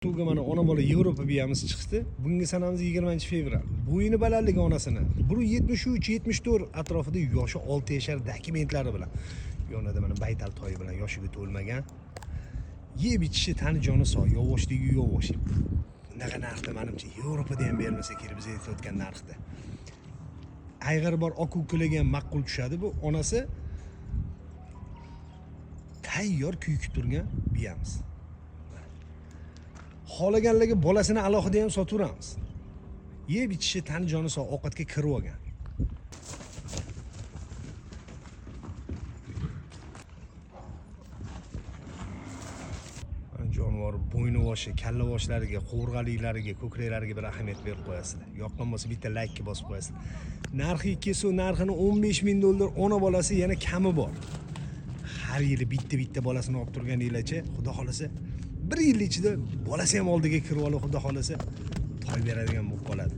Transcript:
Tuga mana ona bola Yevropa biyamiz chiqdi. Bunga sanamiz 20-fevral. Bo'yini balandligi onasini 173-74 atrofida yoshi 6 yashar dokumentlari bilan. Yonida mana baytal toyi bilan yoshiga to'lmagan. Yeb ichishi tani joni sog', yovoshligi yovosh. Bunaqa narxda menimcha Yevropada ham bermasa kerak biz aytayotgan narxda. Ayg'ir bor oq ukilaga ham ma'qul tushadi bu. Onasi tayyor kuykib turgan biyamiz. Xohlaganlarga bolasini alohida ham sotaveramiz. Yeb ichishi tani joni sog' ovqatga kirib olgan. Jonivor bo'yni-boshi, kalla-boshlariga, qo'rg'aliklariga, ko'kraklariga bir ahamiyat berib qo'yasizlar. Yoqqan bo'lsa bitta like bosib qo'yasizlar. Narxi kesu narxini $15,000 ona bolasi yana kami bor. Har yili bitta bolasini olib turganinglarcha, xudo xolasa 1 yil ichida bolasi ham oldiga kirib olib, xudo xolasa toy beradigan bo'lib qoladi.